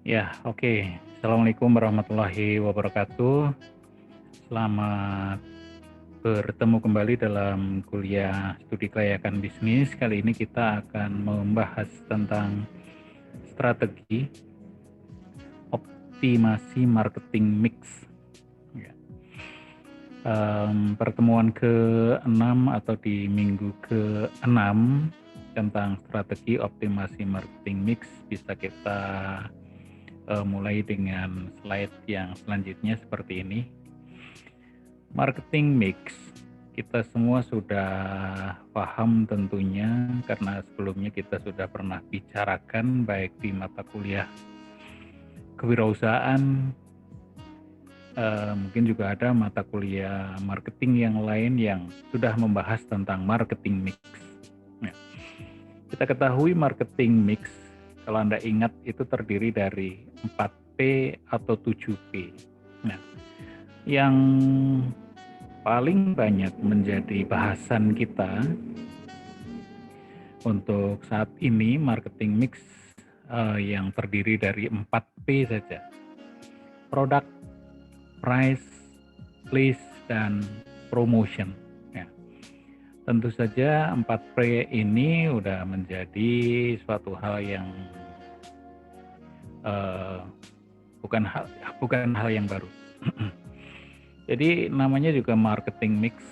Ya, oke. Assalamualaikum warahmatullahi wabarakatuh. Selamat bertemu kembali dalam kuliah studi kelayakan bisnis. Kali ini kita akan membahas tentang strategi optimasi marketing mix. Ya. Pertemuan ke-6 atau di minggu ke-6 tentang strategi optimasi marketing mix bisa kita mulai dengan slide yang selanjutnya seperti ini. Marketing mix, kita semua sudah paham tentunya karena sebelumnya kita sudah pernah bicarakan baik di mata kuliah kewirausahaan, mungkin juga ada mata kuliah marketing yang lain yang sudah membahas tentang marketing mix. Nah, kita ketahui marketing mix, kalau Anda ingat itu terdiri dari 4P atau 7P. Nah, yang paling banyak menjadi bahasan kita untuk saat ini marketing mix yang terdiri dari 4P saja. Product, price, place, dan promotion. Ya. Tentu saja 4P ini sudah menjadi suatu hal yang bukan hal yang baru. Jadi namanya juga marketing mix,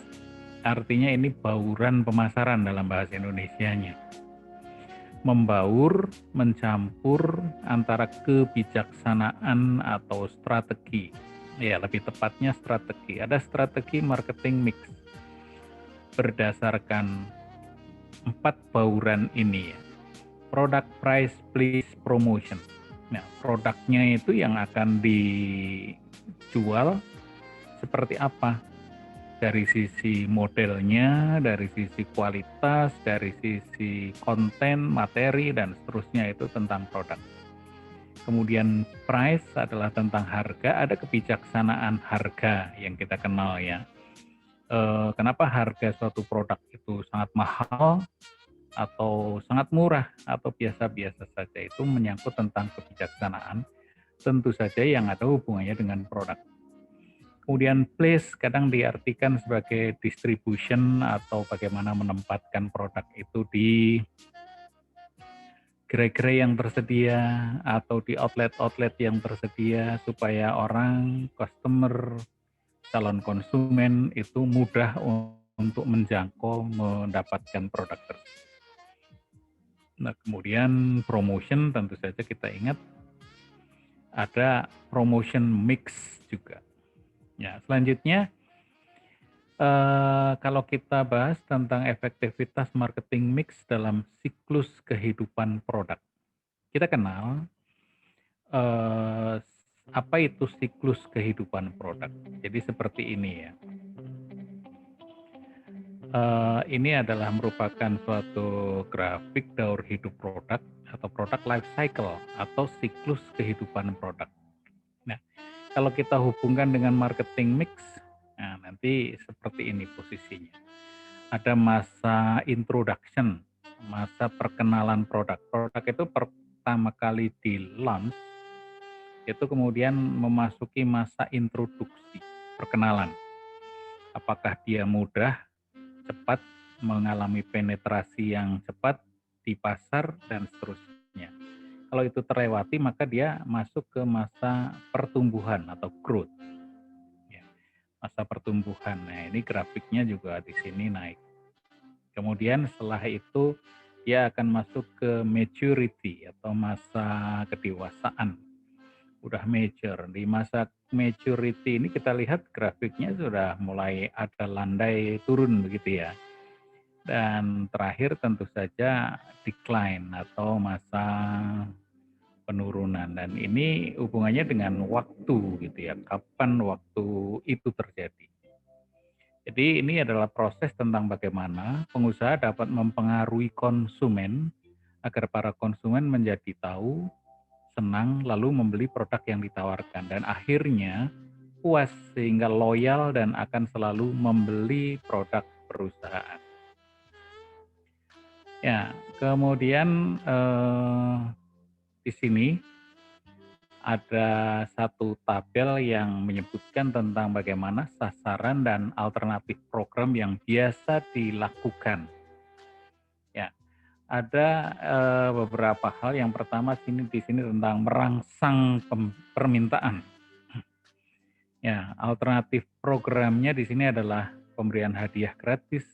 artinya ini bauran pemasaran dalam bahasa Indonesianya. Membaur, mencampur antara kebijaksanaan atau strategi. Ya, lebih tepatnya strategi. Ada strategi marketing mix berdasarkan 4 bauran ini ya. Product, price, place, promotion. Nah, produknya itu yang akan dijual seperti apa? Dari sisi modelnya, dari sisi kualitas, dari sisi konten, materi, dan seterusnya itu tentang produk. Kemudian price adalah tentang harga, ada kebijaksanaan harga yang kita kenal ya. Kenapa harga suatu produk itu sangat mahal atau sangat murah atau biasa-biasa saja, itu menyangkut tentang kebijaksanaan, tentu saja yang ada hubungannya dengan produk. Kemudian place kadang diartikan sebagai distribution atau bagaimana menempatkan produk itu di gerai-gerai yang tersedia atau di outlet-outlet yang tersedia supaya orang, customer, calon konsumen itu mudah untuk menjangkau mendapatkan produk tersebut. Nah, kemudian promotion tentu saja kita ingat ada promotion mix juga. Ya, selanjutnya kalau kita bahas tentang efektivitas marketing mix dalam siklus kehidupan produk, kita kenal apa itu siklus kehidupan produk. Jadi seperti ini ya. Ini adalah merupakan suatu grafik daur hidup produk atau produk life cycle atau siklus kehidupan produk. Nah, kalau kita hubungkan dengan marketing mix, nah nanti seperti ini posisinya. Ada masa introduction, masa perkenalan produk. Produk itu pertama kali di launch, itu kemudian memasuki masa introduksi, perkenalan. Apakah dia mudah, cepat, mengalami penetrasi yang cepat di pasar, dan seterusnya. Kalau itu terlewati, maka dia masuk ke masa pertumbuhan atau growth. Ya, masa pertumbuhan. Nah, ini grafiknya juga di sini naik. Kemudian setelah itu dia akan masuk ke maturity atau masa kedewasaan. Udah mature. Di masa maturity ini kita lihat grafiknya sudah mulai ada landai turun begitu ya. Dan terakhir tentu saja decline atau masa penurunan, dan ini hubungannya dengan waktu gitu ya, kapan waktu itu terjadi. Jadi ini adalah proses tentang bagaimana pengusaha dapat mempengaruhi konsumen agar para konsumen menjadi tahu, senang, lalu membeli produk yang ditawarkan, dan akhirnya puas sehingga loyal dan akan selalu membeli produk perusahaan. Ya, kemudian di sini ada satu tabel yang menyebutkan tentang bagaimana sasaran dan alternatif program yang biasa dilakukan. Ya, ada beberapa hal. Yang pertama di sini tentang merangsang permintaan. Ya, alternatif programnya di sini adalah pemberian hadiah gratis,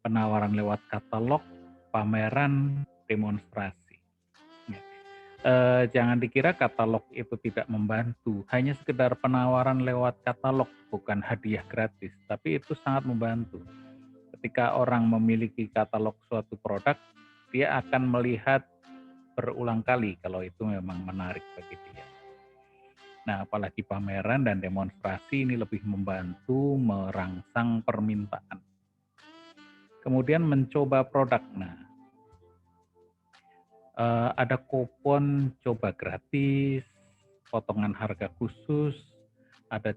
penawaran lewat katalog, pameran, demonstrasi. Ya. Jangan dikira katalog itu tidak membantu, hanya sekedar penawaran lewat katalog, bukan hadiah gratis, tapi itu sangat membantu. Ketika orang memiliki katalog suatu produk, dia akan melihat berulang kali kalau itu memang menarik bagi dia. Nah, apalagi pameran dan demonstrasi ini lebih membantu merangsang permintaan. Kemudian mencoba produk. Nah, ada kupon coba gratis, potongan harga khusus, ada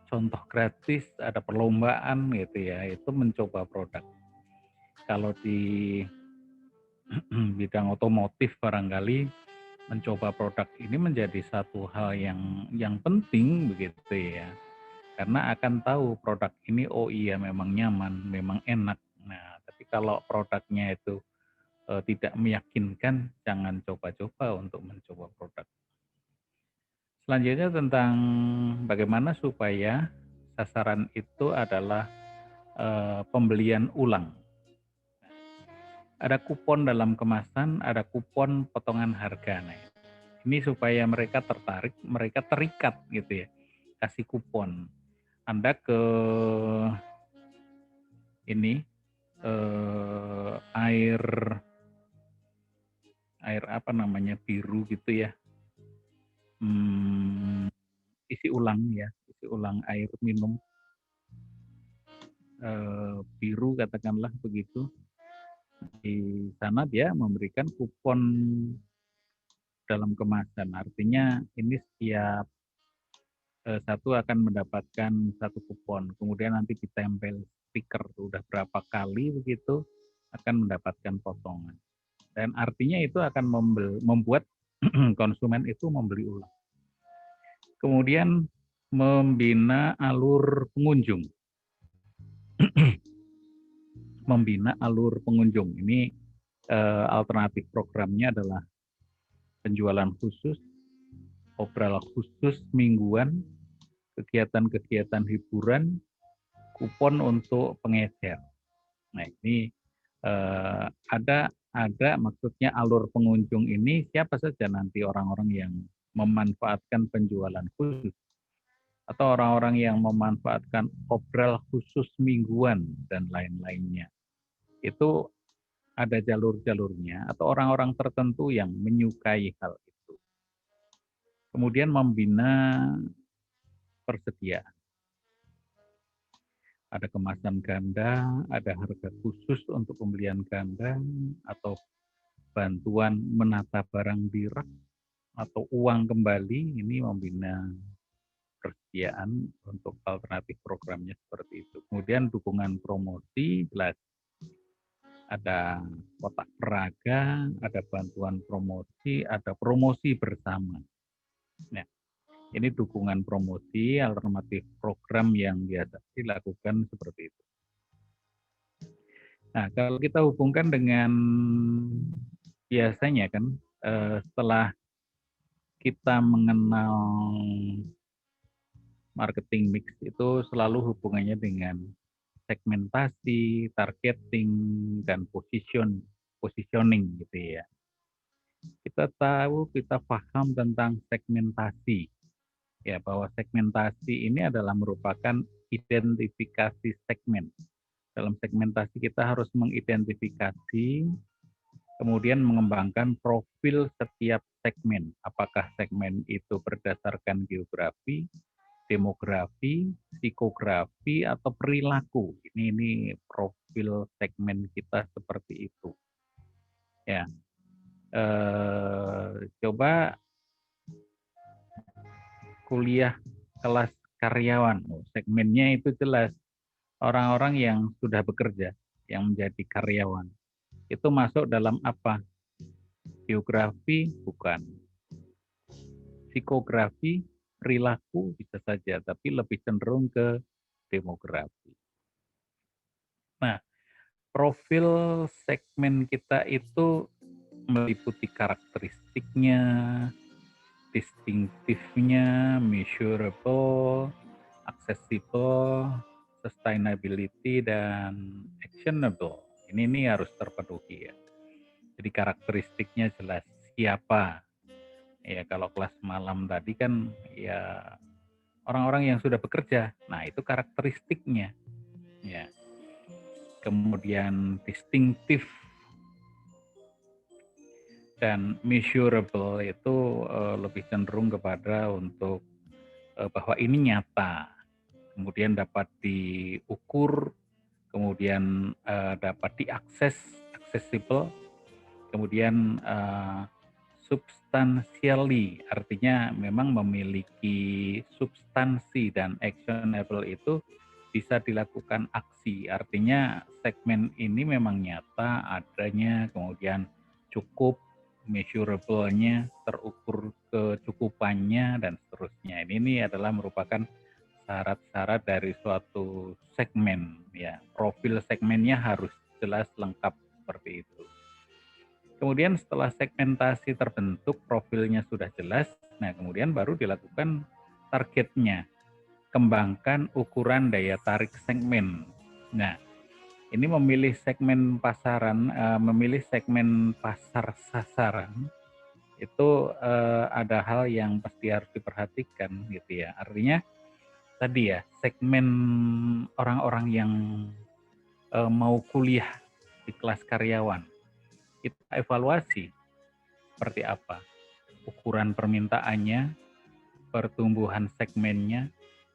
contoh gratis, ada perlombaan gitu ya, itu mencoba produk. Kalau di bidang otomotif barangkali mencoba produk ini menjadi satu hal yang penting begitu ya. Karena akan tahu produk ini, oh iya memang nyaman, memang enak. Nah, tapi kalau produknya itu tidak meyakinkan, jangan coba-coba untuk mencoba produk. Selanjutnya tentang bagaimana supaya sasaran itu adalah pembelian ulang. Ada kupon dalam kemasan, ada kupon potongan harga. Nah, ini supaya mereka tertarik, mereka terikat gitu ya. Kasih kupon. Anda ke ini air apa namanya, biru gitu ya. Isi ulang ya, isi ulang air minum biru katakanlah begitu. Di sana dia memberikan kupon dalam kemasan. Artinya ini setiap satu akan mendapatkan satu kupon. Kemudian nanti ditempel stiker udah berapa kali begitu akan mendapatkan potongan. Dan artinya itu akan membuat konsumen itu membeli ulang. Kemudian membina alur pengunjung. Membina alur pengunjung. Ini alternatif programnya adalah penjualan khusus, obral khusus mingguan, kegiatan-kegiatan hiburan, kupon untuk pengecer. Nah, ini ada maksudnya alur pengunjung ini siapa saja nanti orang-orang yang memanfaatkan penjualan khusus atau orang-orang yang memanfaatkan obral khusus mingguan dan lain-lainnya. Itu ada jalur-jalurnya atau orang-orang tertentu yang menyukai hal itu. Kemudian membina persediaan. Ada kemasan ganda, ada harga khusus untuk pembelian ganda, atau bantuan menata barang di rak, atau uang kembali. Ini membina persediaan untuk alternatif programnya seperti itu. Kemudian dukungan promosi, jelas ada kotak peraga, ada bantuan promosi, ada promosi bersama. Nah, ini dukungan promosi alternatif program yang biasa dilakukan seperti itu. Nah, kalau kita hubungkan dengan biasanya kan setelah kita mengenal marketing mix itu selalu hubungannya dengan segmentasi, targeting, dan positioning gitu ya. Kita tahu, kita paham tentang segmentasi. Ya, bahwa segmentasi ini adalah merupakan identifikasi segmen. Dalam segmentasi kita harus mengidentifikasi, kemudian mengembangkan profil setiap segmen. Apakah segmen itu berdasarkan geografi, demografi, psikografi, atau perilaku. Ini profil segmen kita seperti itu. Ya, coba kuliah kelas karyawan, segmennya itu jelas orang-orang yang sudah bekerja, yang menjadi karyawan. Itu masuk dalam apa? Geografi? Bukan. psikografi, perilaku bisa saja, tapi lebih cenderung ke demografi. Nah, profil segmen kita itu meliputi karakteristiknya, distinktifnya, measurable, accessible, sustainability, dan actionable. Ini harus terpenuhi ya. Jadi karakteristiknya jelas siapa. Ya kalau kelas malam tadi kan ya orang-orang yang sudah bekerja. Nah, itu karakteristiknya. Ya. Kemudian distinktif dan measurable itu lebih cenderung kepada untuk bahwa ini nyata, kemudian dapat diukur, kemudian dapat diakses, accessible, kemudian substantially, artinya memang memiliki substansi, dan actionable itu bisa dilakukan aksi, artinya segmen ini memang nyata adanya, kemudian cukup, measurable-nya, terukur kecukupannya, dan seterusnya. Ini adalah merupakan syarat-syarat dari suatu segmen, ya. Profil segmennya harus jelas lengkap seperti itu. Kemudian setelah segmentasi terbentuk, profilnya sudah jelas, nah kemudian baru dilakukan targetnya. Kembangkan ukuran daya tarik segmen. Nah, ini memilih segmen pasaran, memilih segmen pasar sasaran, itu ada hal yang pasti harus diperhatikan gitu ya. Artinya tadi ya, segmen orang-orang yang mau kuliah di kelas karyawan, kita evaluasi seperti apa ukuran permintaannya, pertumbuhan segmennya,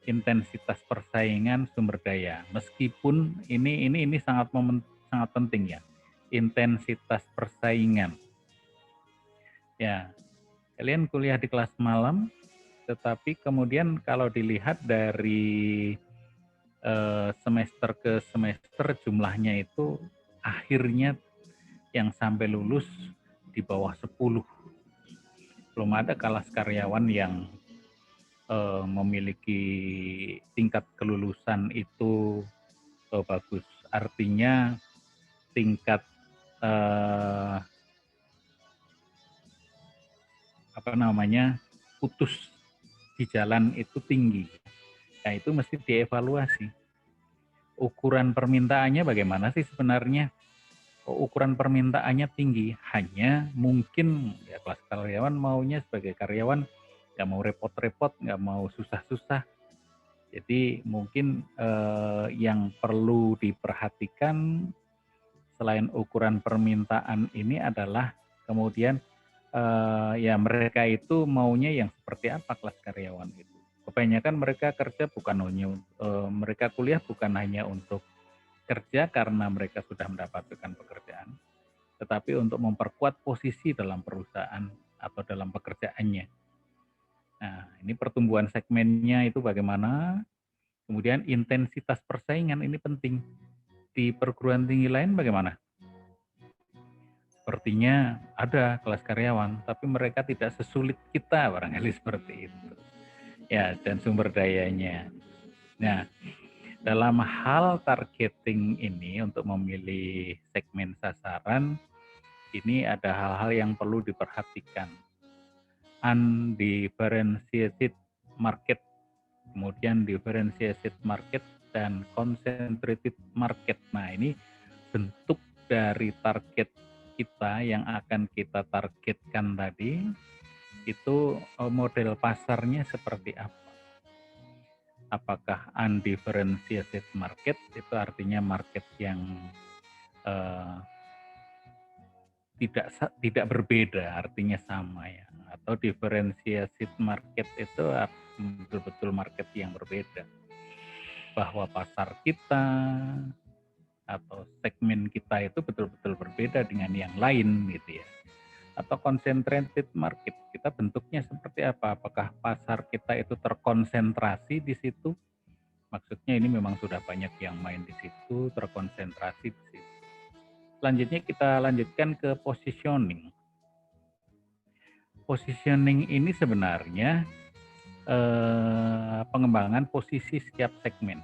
intensitas persaingan, sumber daya. Meskipun ini sangat sangat penting ya, intensitas persaingan. Ya, kalian kuliah di kelas malam, tetapi kemudian kalau dilihat dari semester ke semester jumlahnya itu akhirnya yang sampai lulus di bawah 10. Belum ada kelas karyawan yang memiliki tingkat kelulusan itu bagus. Artinya tingkat putus di jalan itu tinggi. Nah, itu mesti dievaluasi. Ukuran permintaannya bagaimana sih sebenarnya? Ukuran permintaannya tinggi, hanya mungkin ya kelas karyawan maunya sebagai karyawan nggak mau repot-repot, nggak mau susah-susah. Jadi mungkin yang perlu diperhatikan selain ukuran permintaan ini adalah kemudian ya mereka itu maunya yang seperti apa kelas karyawan itu. Kebanyakan mereka kerja bukan hanya mereka kuliah bukan hanya untuk kerja karena mereka sudah mendapatkan pekerjaan, tetapi untuk memperkuat posisi dalam perusahaan atau dalam pekerjaannya. Nah, ini pertumbuhan segmennya itu bagaimana, kemudian intensitas persaingan ini penting. Di perguruan tinggi lain bagaimana? Sepertinya ada kelas karyawan, tapi mereka tidak sesulit kita, barangkali seperti itu. Ya, dan sumber dayanya. Nah, dalam hal targeting ini untuk memilih segmen sasaran, ini ada hal-hal yang perlu diperhatikan. Undifferentiated market, kemudian differentiated market, dan concentrated market. Nah, ini bentuk dari target kita yang akan kita targetkan tadi, itu model pasarnya seperti apa. Apakah undifferentiated market, itu artinya market yang tidak berbeda, artinya sama ya. Atau differentiated market itu betul-betul market yang berbeda. Bahwa pasar kita atau segmen kita itu betul-betul berbeda dengan yang lain gitu ya. Atau concentrated market, kita bentuknya seperti apa? Apakah pasar kita itu terkonsentrasi di situ? Maksudnya ini memang sudah banyak yang main di situ, terkonsentrasi di situ. Selanjutnya kita lanjutkan ke positioning. Positioning ini sebenarnya pengembangan posisi setiap segmen.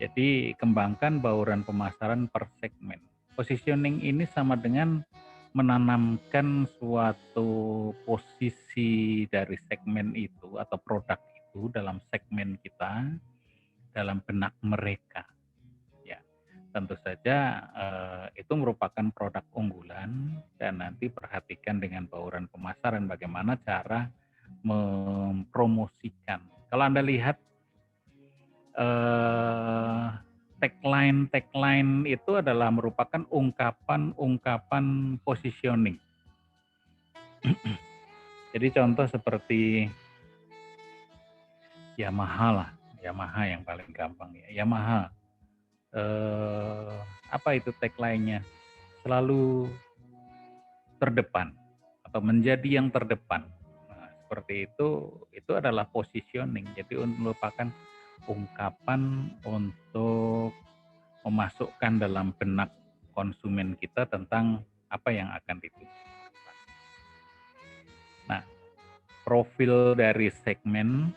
Jadi kembangkan bauran pemasaran per segmen. Positioning ini sama dengan menanamkan suatu posisi dari segmen itu atau produk itu dalam segmen kita, dalam benak mereka. Ya, tentu saja itu merupakan produk unggulan dan nanti perhatikan dengan bauran pemasaran bagaimana cara mempromosikan. Kalau Anda lihat tagline itu adalah merupakan ungkapan positioning. Jadi contoh seperti Yamaha yang paling gampang ya. Yamaha, apa itu tagline-nya? Selalu terdepan atau menjadi yang terdepan. Nah, seperti itu adalah positioning. Jadi merupakan ungkapan untuk memasukkan dalam benak konsumen kita tentang apa yang akan dituju. Nah, profil dari segmen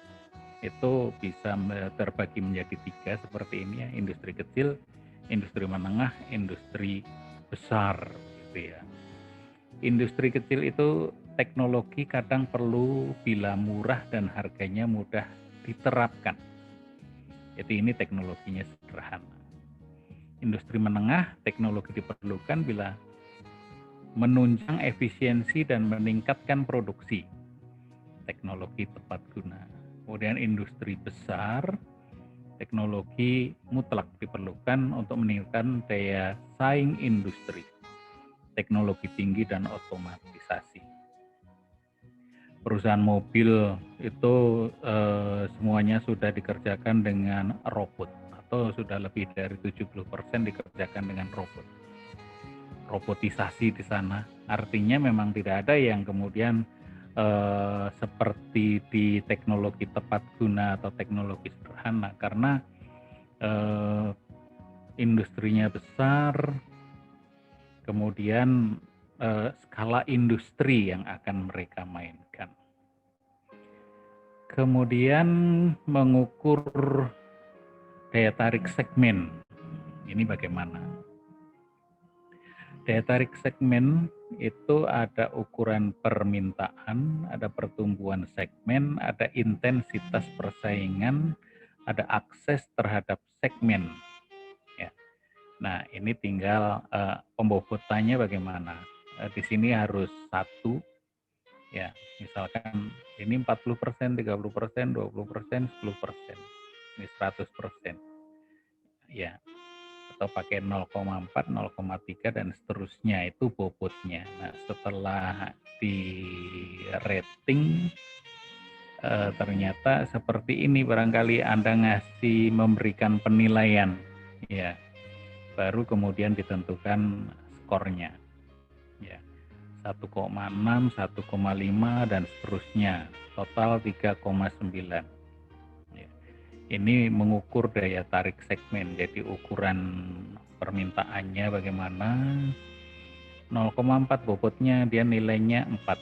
itu bisa terbagi menjadi 3 seperti ini ya, industri kecil, industri menengah, industri besar gitu ya. Industri kecil itu teknologi kadang perlu bila murah dan harganya mudah diterapkan. Jadi ini teknologinya sederhana. Industri menengah, teknologi diperlukan bila menunjang efisiensi dan meningkatkan produksi. Teknologi tepat guna. Kemudian industri besar, teknologi mutlak diperlukan untuk meningkatkan daya saing industri. Teknologi tinggi dan otomatisasi. Perusahaan mobil itu semuanya sudah dikerjakan dengan robot atau sudah lebih dari 70% dikerjakan dengan robot. Robotisasi di sana artinya memang tidak ada yang kemudian seperti di teknologi tepat guna atau teknologi sederhana karena industrinya besar, kemudian skala industri yang akan mereka mainkan. Kemudian mengukur daya tarik segmen. Ini bagaimana? Daya tarik segmen itu ada ukuran permintaan, ada pertumbuhan segmen, ada intensitas persaingan, ada akses terhadap segmen. Ya. Nah, ini tinggal pembobotannya bagaimana. Di sini harus 1, ya, misalkan ini 40%, 30%, 20%, 10%. Ini 100%. Ya. Atau pakai 0,4, 0,3 dan seterusnya itu bobotnya. Nah, setelah di rating ternyata seperti ini barangkali Anda memberikan penilaian ya. Baru kemudian ditentukan skornya. Ya. 1,6, 1,5 dan seterusnya. Total 3,9. Ini mengukur daya tarik segmen, jadi ukuran permintaannya bagaimana. 0,4 bobotnya dia nilainya 4.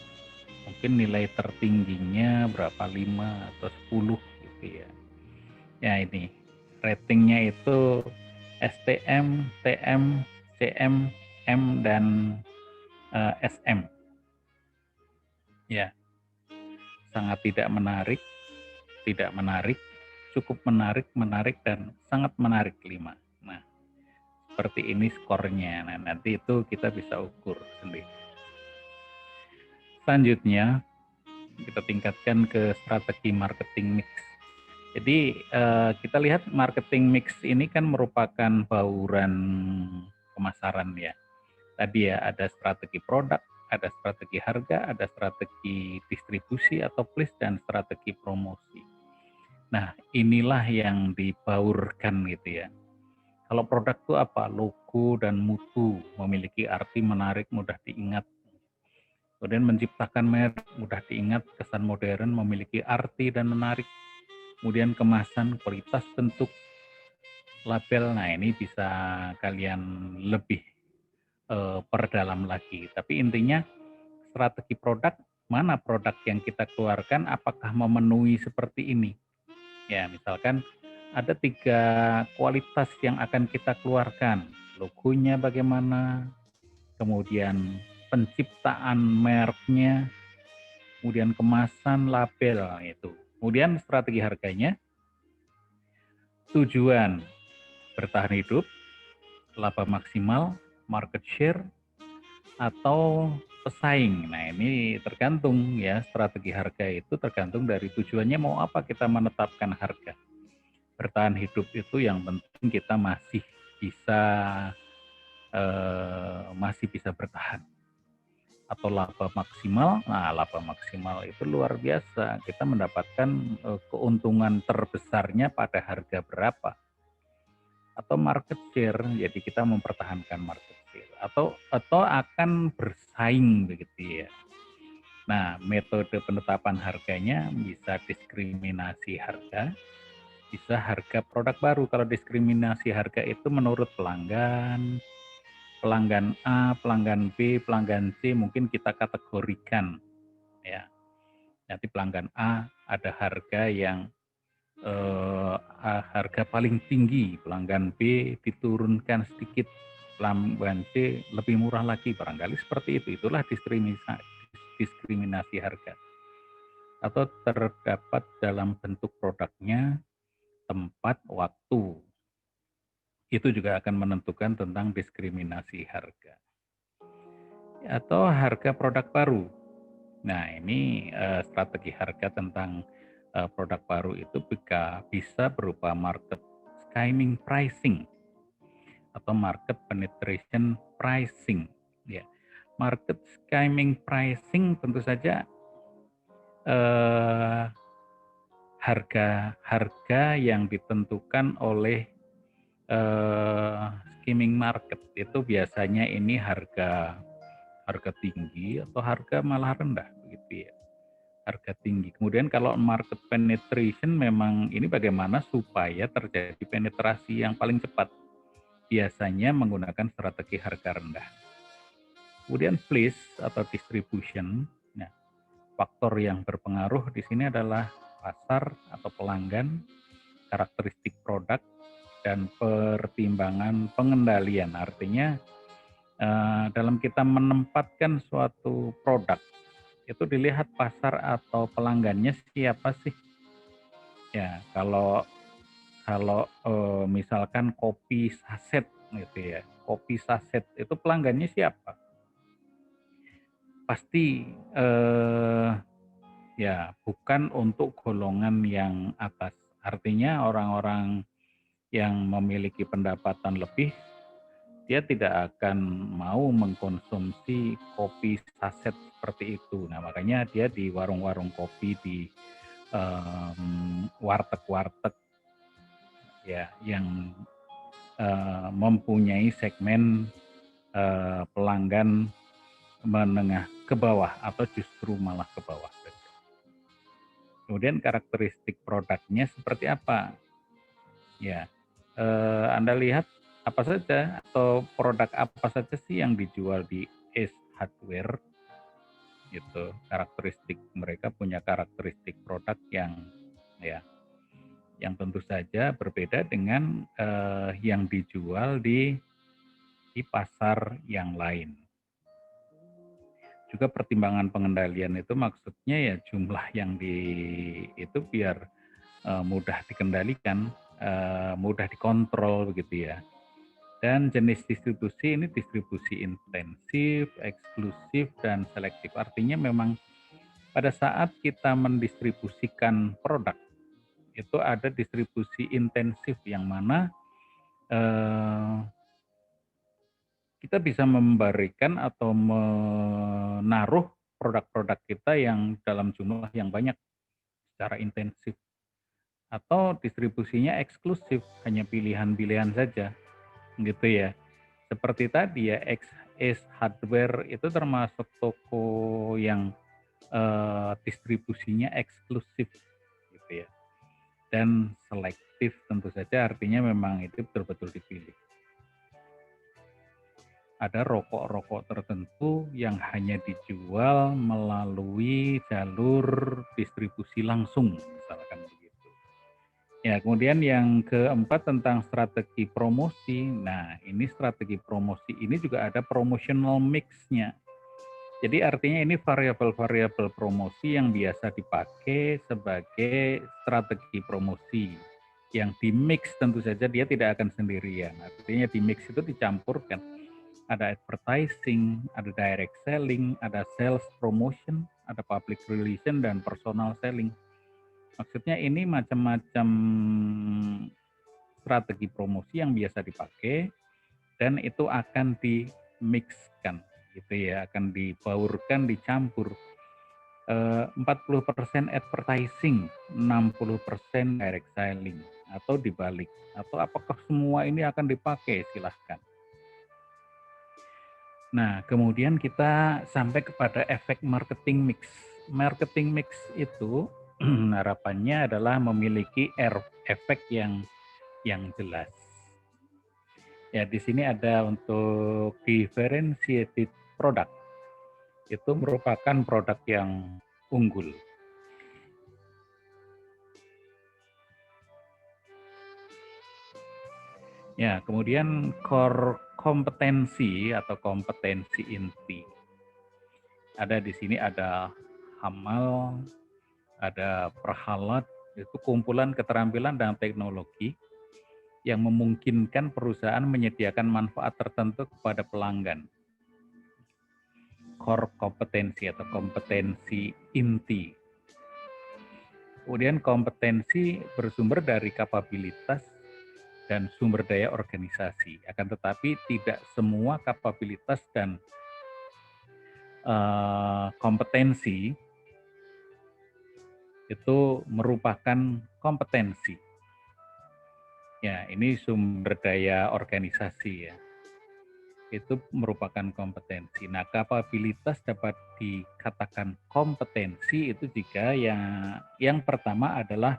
Mungkin nilai tertingginya berapa, 5 atau 10 gitu ya. Ya ini ratingnya itu STM, TM, CM, M dan SM. Ya, sangat tidak menarik, cukup menarik dan sangat menarik 5. Nah, seperti ini skornya. Nah, nanti itu kita bisa ukur sendiri. Selanjutnya, kita tingkatkan ke strategi marketing mix. Jadi, kita lihat marketing mix ini kan merupakan bauran pemasaran ya. Tadi ya, ada strategi produk, ada strategi harga, ada strategi distribusi atau place, dan strategi promosi. Nah, inilah yang dibaurkan gitu ya. Kalau produk itu apa? Logo dan mutu, memiliki arti menarik, mudah diingat. Kemudian menciptakan merek, mudah diingat, kesan modern, memiliki arti dan menarik. Kemudian kemasan, kualitas, bentuk, label. Nah, ini bisa kalian lebih perdalam lagi. Tapi intinya strategi produk mana produk yang kita keluarkan apakah memenuhi seperti ini. Ya, misalkan ada 3 kualitas yang akan kita keluarkan. Logonya bagaimana, kemudian penciptaan mereknya, kemudian kemasan, label itu. Kemudian strategi harganya, tujuan bertahan hidup, laba maksimal, market share, atau pesaing. Nah, ini tergantung ya, strategi harga itu tergantung dari tujuannya mau apa kita menetapkan harga. Bertahan hidup itu yang penting kita masih bisa bertahan. Atau laba maksimal, nah laba maksimal itu luar biasa. Kita mendapatkan keuntungan terbesarnya pada harga berapa. Atau market share, jadi kita mempertahankan market share. Atau akan bersaing begitu ya. Nah, metode penetapan harganya bisa diskriminasi harga, bisa harga produk baru. Kalau diskriminasi harga itu menurut pelanggan, pelanggan A, pelanggan B, pelanggan C mungkin kita kategorikan ya. Nanti pelanggan A ada harga yang harga paling tinggi, pelanggan B diturunkan sedikit, pelanggan C lebih murah lagi, barangkali seperti itu. Itulah diskriminasi harga. Atau terdapat dalam bentuk produknya, tempat, waktu. Itu juga akan menentukan tentang diskriminasi harga. Atau harga produk baru. Nah, ini strategi harga tentang produk baru itu bisa berupa market skimming pricing atau market penetration pricing. Ya, market skimming pricing tentu saja harga yang ditentukan oleh skimming market itu biasanya ini harga tinggi atau harga malah rendah begitu ya. Harga tinggi. Kemudian kalau market penetration memang ini bagaimana supaya terjadi penetrasi yang paling cepat. Biasanya menggunakan strategi harga rendah. Kemudian place atau distribution. Nah, faktor yang berpengaruh di sini adalah pasar atau pelanggan, karakteristik produk, dan pertimbangan pengendalian. Artinya dalam kita menempatkan suatu produk itu dilihat pasar atau pelanggannya siapa sih. Ya, kalau misalkan kopi saset gitu ya, kopi saset itu pelanggannya siapa? Pasti ya bukan untuk golongan yang atas. Artinya orang-orang yang memiliki pendapatan lebih, dia tidak akan mau mengkonsumsi kopi saset seperti itu. Nah, makanya dia di warung-warung kopi, di warteg-warteg ya yang mempunyai segmen pelanggan menengah ke bawah atau justru malah ke bawah. Kemudian karakteristik produknya seperti apa? Ya, Anda lihat apa saja atau produk apa saja sih yang dijual di Ace Hardware? Gitu. Karakteristik mereka punya karakteristik produk yang tentu saja berbeda dengan yang dijual di pasar yang lain. Juga pertimbangan pengendalian itu maksudnya ya jumlah yang itu biar mudah dikendalikan, mudah dikontrol begitu ya. Dan jenis distribusi ini distribusi intensif, eksklusif, dan selektif. Artinya memang pada saat kita mendistribusikan produk, itu ada distribusi intensif yang mana kita bisa memberikan atau menaruh produk-produk kita yang dalam jumlah yang banyak secara intensif. Atau distribusinya eksklusif, hanya pilihan-pilihan saja, gitu ya. Seperti tadi ya, Ace Hardware itu termasuk toko yang distribusinya eksklusif, gitu ya. Dan selektif tentu saja artinya memang itu betul-betul dipilih. ada rokok-rokok tertentu yang hanya dijual melalui jalur distribusi langsung, misalkan begitu. Ya, kemudian yang keempat tentang strategi promosi. Nah, ini strategi promosi ini juga ada promotional mix-nya. Jadi artinya ini variabel-variabel promosi yang biasa dipakai sebagai strategi promosi. Yang di mix tentu saja dia tidak akan sendirian. Artinya di mix itu dicampurkan. Ada advertising, ada direct selling, ada sales promotion, ada public relation, dan personal selling. Maksudnya ini macam-macam strategi promosi yang biasa dipakai dan itu akan di-mixkan gitu ya, akan dibaurkan, dicampur. 40% advertising, 60% direct selling, atau dibalik. Atau apakah semua ini akan dipakai? Silahkan. Nah, kemudian kita sampai kepada efek marketing mix. Marketing mix itu harapannya adalah memiliki efek yang jelas. Ya, di sini ada untuk differentiated product. Itu merupakan produk yang unggul. Ya, kemudian core kompetensi atau kompetensi inti. Ada di sini ada hamal, ada prahalat, itu kumpulan keterampilan dan teknologi yang memungkinkan perusahaan menyediakan manfaat tertentu kepada pelanggan. Core kompetensi atau kompetensi inti. Kemudian kompetensi bersumber dari kapabilitas dan sumber daya organisasi. Akan tetapi tidak semua kapabilitas dan kompetensi itu merupakan kompetensi. Ya, ini sumber daya organisasi ya. Itu merupakan kompetensi. Nah, kapabilitas dapat dikatakan kompetensi itu jika yang pertama adalah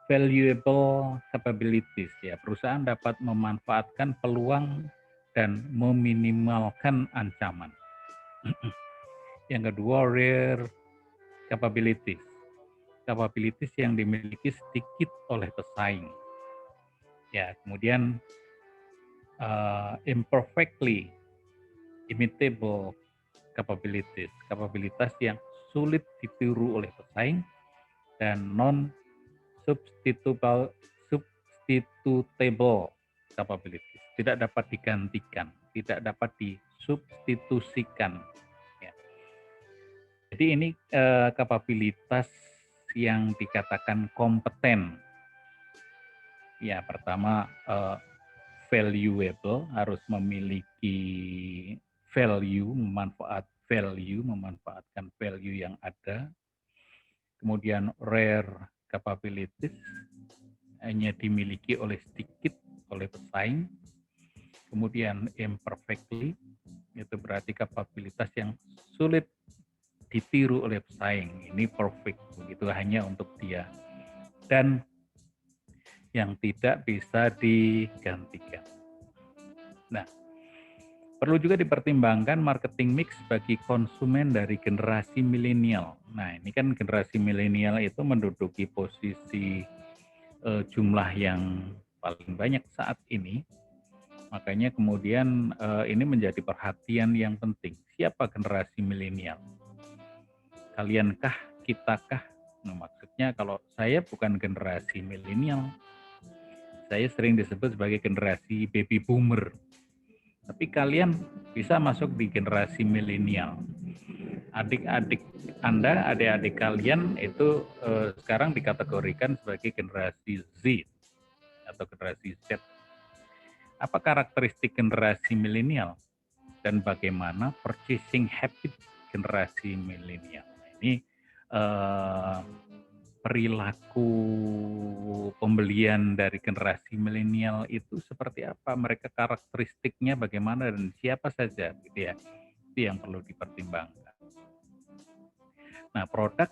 valuable capabilities ya. Perusahaan dapat memanfaatkan peluang dan meminimalkan ancaman. Yang kedua, rare capabilities. Capabilities yang dimiliki sedikit oleh pesaing. Ya, kemudian imperfectly imitable capabilities, kapabilitas yang sulit ditiru oleh pesaing, dan non substitutable capabilities, tidak dapat digantikan, tidak dapat disubstitusikan. Ya. Jadi ini kapabilitas yang dikatakan kompeten. Ya, pertama valuable, harus memiliki value, memanfaatkan value yang ada. Kemudian rare capabilities, hanya dimiliki oleh sedikit oleh pesaing. Kemudian imperfectly, itu berarti kapabilitas yang sulit ditiru oleh pesaing. Ini perfect, begitu hanya untuk dia. Dan yang tidak bisa digantikan. Nah, perlu juga dipertimbangkan marketing mix bagi konsumen dari generasi milenial. Nah, ini kan generasi milenial itu menduduki posisi jumlah yang paling banyak saat ini. Makanya kemudian ini menjadi perhatian yang penting. Siapa generasi milenial? Kaliankah, kitakah? Nah, maksudnya kalau saya bukan generasi milenial, saya sering disebut sebagai generasi baby boomer. Tapi kalian bisa masuk di generasi milenial. Adik-adik Anda, adik-adik kalian itu sekarang dikategorikan sebagai generasi Z atau generasi Z. Apa karakteristik generasi milenial dan bagaimana purchasing habit generasi milenial? Ini perilaku pembelian dari generasi milenial itu seperti apa? Mereka karakteristiknya bagaimana dan siapa saja gitu ya. Itu yang perlu dipertimbangkan. Nah, produk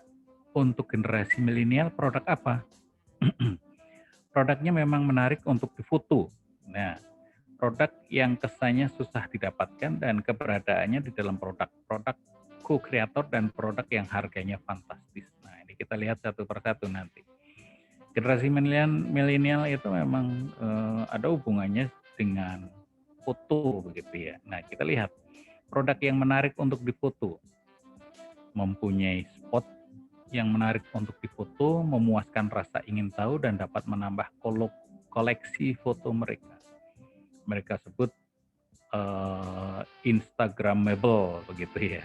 untuk generasi milenial produk apa? Produknya memang menarik untuk difoto. Nah, produk yang kesannya susah didapatkan dan keberadaannya di dalam produk co-creator dan produk yang harganya fantastis. Nah, ini kita lihat satu persatu nanti. Generasi milenial itu memang ada hubungannya dengan foto begitu ya. Nah, kita lihat produk yang menarik untuk difoto, mempunyai spot yang menarik untuk difoto, memuaskan rasa ingin tahu dan dapat menambah koleksi foto mereka. Mereka sebut Instagramable begitu ya.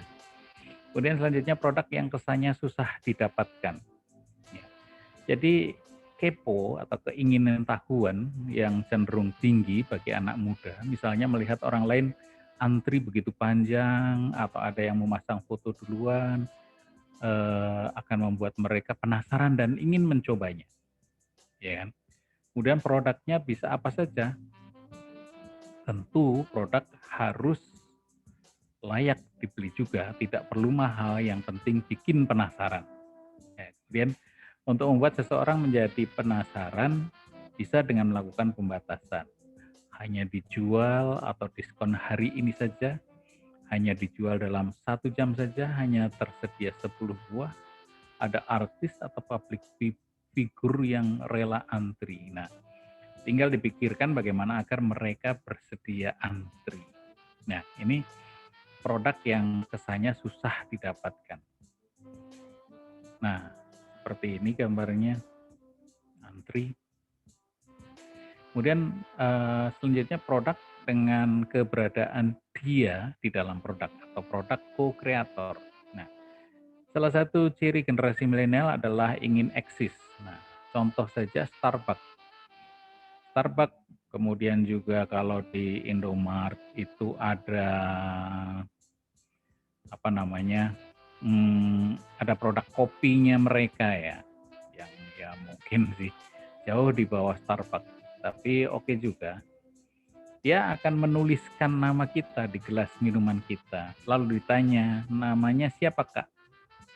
Kemudian selanjutnya produk yang kesannya susah didapatkan. Ya. Jadi kepo atau keinginan tahuan yang cenderung tinggi bagi anak muda, misalnya melihat orang lain antri begitu panjang atau ada yang memasang foto duluan, akan membuat mereka penasaran dan ingin mencobanya. Ya kan? Kemudian produknya bisa apa saja. Tentu produk harus layak dibeli juga, tidak perlu mahal, yang penting bikin penasaran. Ya, kemudian untuk membuat seseorang menjadi penasaran bisa dengan melakukan pembatasan. Hanya dijual atau diskon hari ini saja, hanya dijual dalam 1 jam saja, hanya tersedia 10 buah, ada artis atau public figur yang rela antri. Nah, tinggal dipikirkan bagaimana agar mereka bersedia antri. Nah, ini produk yang kesannya susah didapatkan. Nah, seperti ini gambarnya, antri. Kemudian selanjutnya produk dengan keberadaan dia di dalam produk atau produk co-creator. Nah, salah satu ciri generasi milenial adalah ingin eksis. Nah, contoh saja Starbucks. Starbucks, kemudian juga kalau di Indomaret itu ada apa namanya, ada produk kopinya mereka ya, yang ya mungkin sih jauh di bawah Starbucks, tapi oke juga. Dia akan menuliskan nama kita di gelas minuman kita, lalu ditanya namanya siapa Kak?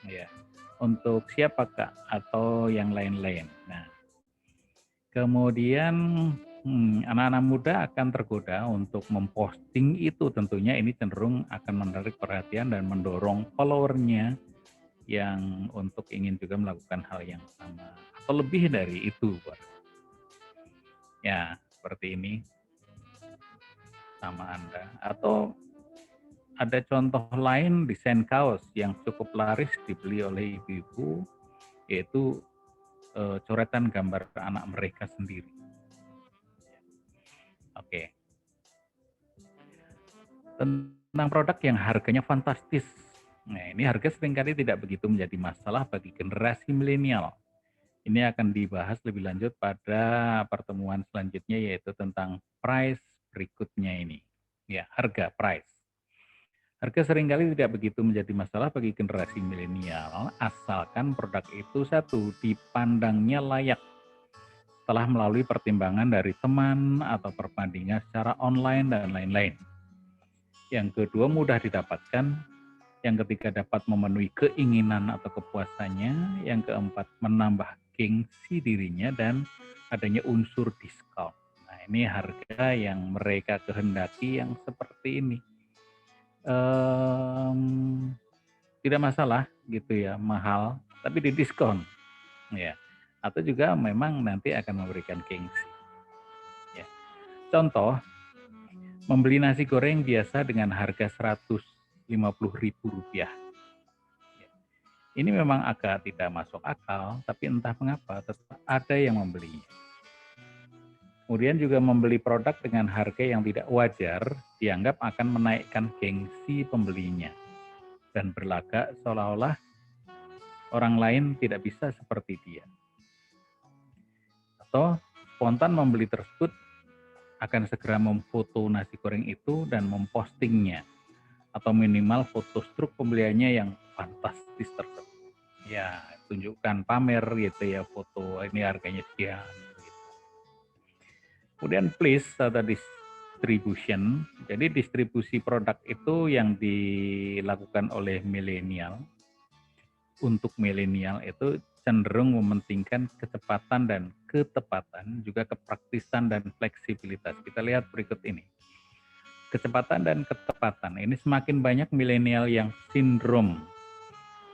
Ya, untuk siapa Kak? Atau yang lain-lain. Nah, kemudian anak-anak muda akan tergoda untuk memposting itu, tentunya ini cenderung akan menarik perhatian dan mendorong followernya yang untuk ingin juga melakukan hal yang sama atau lebih dari itu. Ya, seperti ini sama Anda. Atau ada contoh lain, desain kaos yang cukup laris dibeli oleh ibu-ibu, yaitu coretan gambar anak mereka sendiri. Oke. Tentang produk yang harganya fantastis. Nah, ini harga seringkali tidak begitu menjadi masalah bagi generasi milenial. Ini akan dibahas lebih lanjut pada pertemuan selanjutnya, yaitu tentang price berikutnya ini. Ya, harga, price. Harga seringkali tidak begitu menjadi masalah bagi generasi milenial, asalkan produk itu satu, dipandangnya layak setelah melalui pertimbangan dari teman atau perbandingan secara online dan lain-lain. Yang kedua, mudah didapatkan. Yang ketiga, dapat memenuhi keinginan atau kepuasannya. Yang keempat, menambah gengsi dirinya dan adanya unsur diskon. Nah, ini harga yang mereka kehendaki yang seperti ini. Tidak masalah gitu ya, mahal, tapi didiskon. Ya. Atau juga memang nanti akan memberikan gengsi. Ya. Contoh, membeli nasi goreng biasa dengan harga Rp150.000. Ini memang agak tidak masuk akal, tapi entah mengapa tetap ada yang membelinya. Kemudian juga membeli produk dengan harga yang tidak wajar dianggap akan menaikkan gengsi pembelinya dan berlagak seolah-olah orang lain tidak bisa seperti dia. Atau spontan membeli tersebut akan segera memfoto nasi goreng itu dan mempostingnya, atau minimal foto struk pembeliannya yang fantastis tersebut. Ya, tunjukkan, pamer gitu ya, foto ini harganya sekian. Gitu. Kemudian please atau distribution. Jadi distribusi produk itu yang dilakukan oleh milenial untuk milenial itu cenderung mementingkan kecepatan dan ketepatan, juga kepraktisan dan fleksibilitas. Kita lihat berikut ini. Kecepatan dan ketepatan. Ini semakin banyak milenial yang sindrom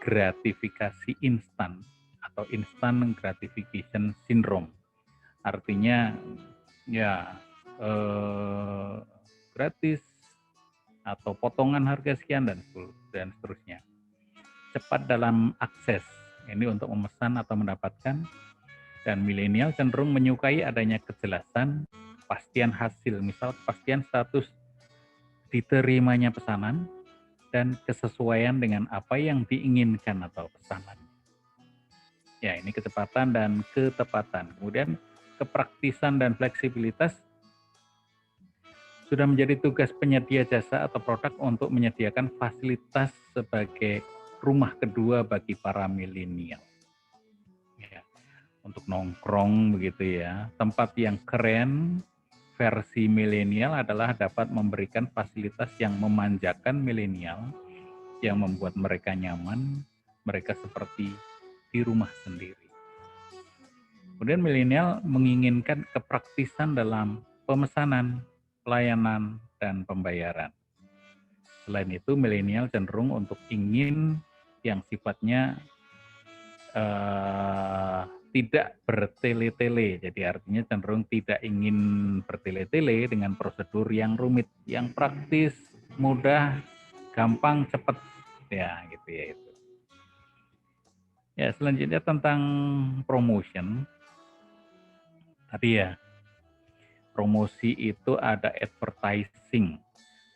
gratifikasi instan atau instant gratification syndrome. Artinya ya gratis atau potongan harga sekian dan seterusnya. Cepat dalam akses, ini untuk memesan atau mendapatkan, dan milenial cenderung menyukai adanya kejelasan, kepastian hasil, misal kepastian status diterimanya pesanan, dan kesesuaian dengan apa yang diinginkan atau pesanan. Ya, ini kecepatan dan ketepatan. Kemudian kepraktisan dan fleksibilitas sudah menjadi tugas penyedia jasa atau produk untuk menyediakan fasilitas sebagai rumah kedua bagi para milenial. Ya, untuk nongkrong begitu ya, tempat yang keren versi milenial adalah dapat memberikan fasilitas yang memanjakan milenial, yang membuat mereka nyaman, mereka seperti di rumah sendiri. Kemudian milenial menginginkan kepraktisan dalam pemesanan, pelayanan, dan pembayaran. Selain itu, milenial cenderung untuk ingin yang sifatnya tidak bertele-tele. Jadi artinya cenderung tidak ingin bertele-tele dengan prosedur yang rumit, yang praktis, mudah, gampang, cepat. Ya, gitu ya itu. Ya, selanjutnya tentang promotion. Tadi ya, promosi itu ada advertising,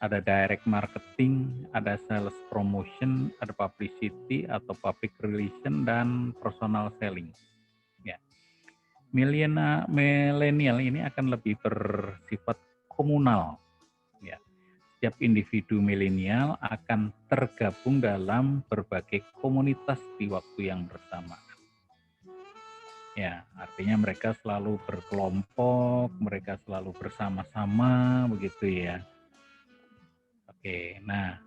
ada direct marketing, ada sales promotion, ada publicity atau public relation, dan personal selling. Ya. Milenial ini akan lebih bersifat komunal. Ya. Setiap individu milenial akan tergabung dalam berbagai komunitas di waktu yang bersamaan. Ya, artinya mereka selalu berkelompok, mereka selalu bersama-sama, begitu ya. Oke, nah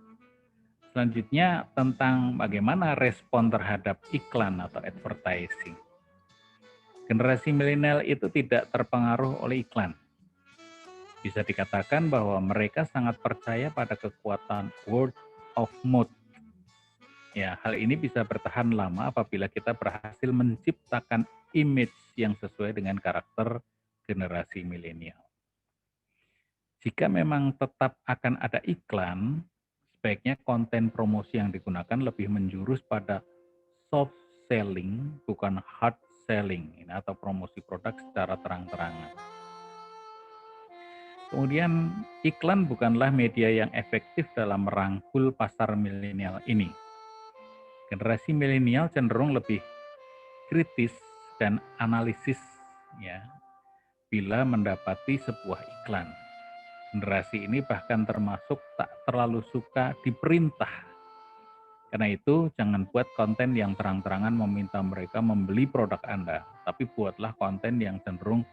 selanjutnya tentang bagaimana respon terhadap iklan atau advertising. Generasi milenial itu tidak terpengaruh oleh iklan. Bisa dikatakan bahwa mereka sangat percaya pada kekuatan word of mouth. Ya, hal ini bisa bertahan lama apabila kita berhasil menciptakan image yang sesuai dengan karakter generasi milenial. Jika memang tetap akan ada iklan, sebaiknya konten promosi yang digunakan lebih menjurus pada soft selling, bukan hard selling, atau promosi produk secara terang-terangan. Kemudian, iklan bukanlah media yang efektif dalam merangkul pasar milenial ini. Generasi milenial cenderung lebih kritis dan analisis ya bila mendapati sebuah iklan. Generasi ini bahkan termasuk tak terlalu suka diperintah. Karena itu jangan buat konten yang terang-terangan meminta mereka membeli produk Anda, tapi buatlah konten yang cenderung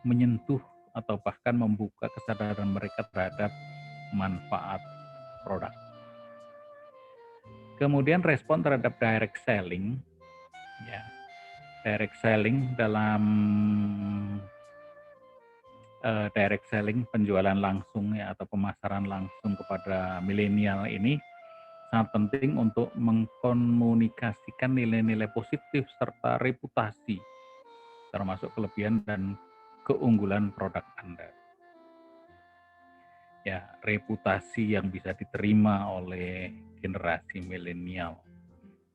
menyentuh atau bahkan membuka kesadaran mereka terhadap manfaat produk. Kemudian respon terhadap direct selling, ya, direct selling dalam direct selling, penjualan langsung ya atau pemasaran langsung kepada milenial ini sangat penting untuk mengkomunikasikan nilai-nilai positif serta reputasi, termasuk kelebihan dan keunggulan produk Anda. Ya, reputasi yang bisa diterima oleh generasi milenial,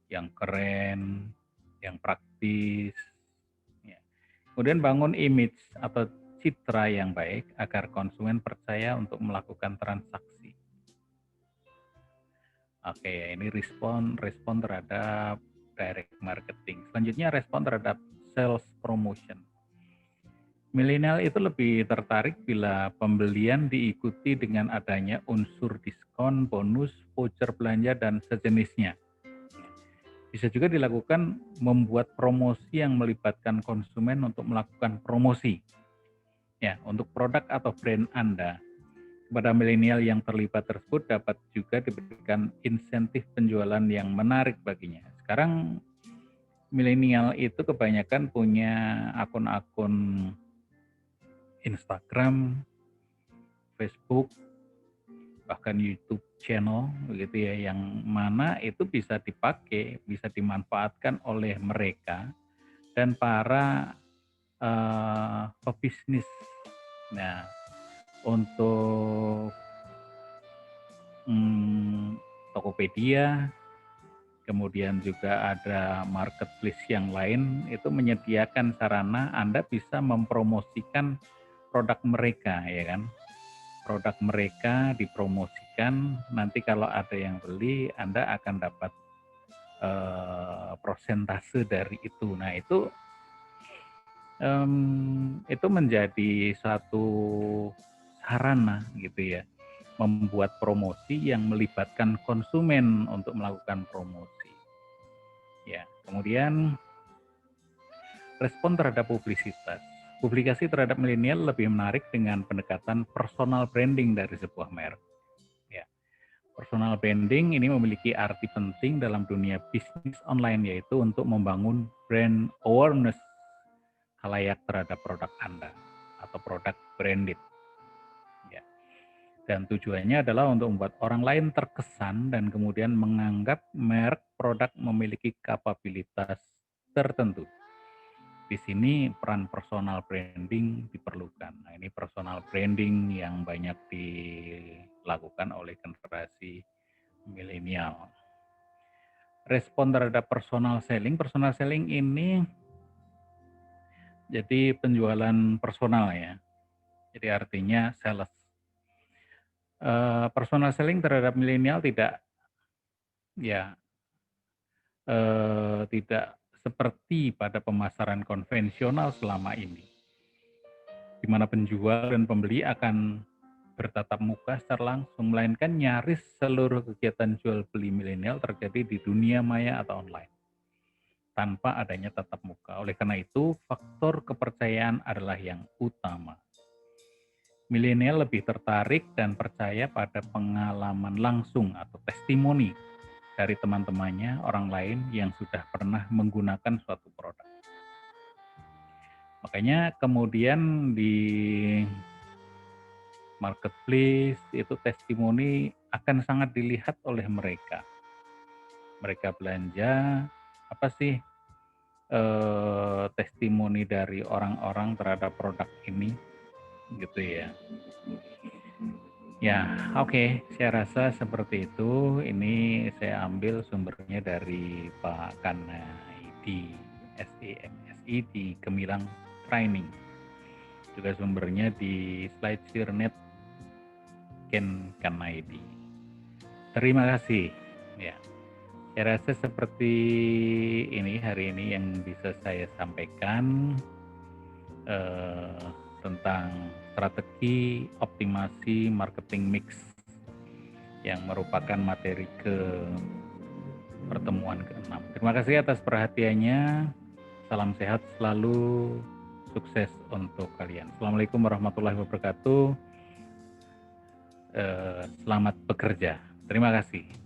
yang keren, yang praktis. Ya. Kemudian bangun image atau citra yang baik agar konsumen percaya untuk melakukan transaksi. Oke, ini respon terhadap direct marketing. Selanjutnya respon terhadap sales promotion. Milenial itu lebih tertarik bila pembelian diikuti dengan adanya unsur diskon, bonus, voucher belanja, dan sejenisnya. Bisa juga dilakukan membuat promosi yang melibatkan konsumen untuk melakukan promosi. Ya, untuk produk atau brand Anda. Kepada milenial yang terlibat tersebut dapat juga diberikan insentif penjualan yang menarik baginya. Sekarang milenial itu kebanyakan punya akun-akun Instagram, Facebook, bahkan YouTube channel begitu ya, yang mana itu bisa dipakai, bisa dimanfaatkan oleh mereka dan para pebisnis. Nah, untuk Tokopedia, kemudian juga ada marketplace yang lain, itu menyediakan sarana Anda bisa mempromosikan produk mereka, ya kan? Produk mereka dipromosikan, nanti kalau ada yang beli, Anda akan dapat prosentase dari itu. Nah, itu menjadi satu sarana gitu ya, membuat promosi yang melibatkan konsumen untuk melakukan promosi. Ya, kemudian respon terhadap publisitas. Publikasi terhadap milenial lebih menarik dengan pendekatan personal branding dari sebuah merek. Ya, personal branding ini memiliki arti penting dalam dunia bisnis online, yaitu untuk membangun brand awareness khalayak terhadap produk Anda atau produk branded. Ya. Dan tujuannya adalah untuk membuat orang lain terkesan dan kemudian menganggap merek produk memiliki kapabilitas tertentu. Di sini peran personal branding diperlukan. Nah, ini personal branding yang banyak dilakukan oleh generasi milenial. Respon terhadap personal selling ini jadi penjualan personal ya. Jadi artinya sales. Personal selling terhadap milenial tidak seperti pada pemasaran konvensional selama ini, di mana penjual dan pembeli akan bertatap muka secara langsung, melainkan nyaris seluruh kegiatan jual beli milenial terjadi di dunia maya atau online, tanpa adanya tatap muka. Oleh karena itu, faktor kepercayaan adalah yang utama. Milenial lebih tertarik dan percaya pada pengalaman langsung atau testimoni dari teman-temannya, orang lain yang sudah pernah menggunakan suatu produk. Makanya kemudian di marketplace itu testimoni akan sangat dilihat oleh mereka. Mereka belanja, apa sih testimoni dari orang-orang terhadap produk ini, gitu ya. Ya, oke. Saya rasa seperti itu. Ini saya ambil sumbernya dari Pak Kanaidi, SEMSI di Gemilang Training. Juga sumbernya di SlideShare.net Ken Kanaidi. Terima kasih. Ya, saya rasa seperti ini hari ini yang bisa saya sampaikan tentang strategi optimasi marketing mix yang merupakan materi ke pertemuan ke-6. Terima kasih atas perhatiannya. Salam sehat selalu, sukses untuk kalian. Assalamualaikum warahmatullahi wabarakatuh. Selamat bekerja. Terima kasih.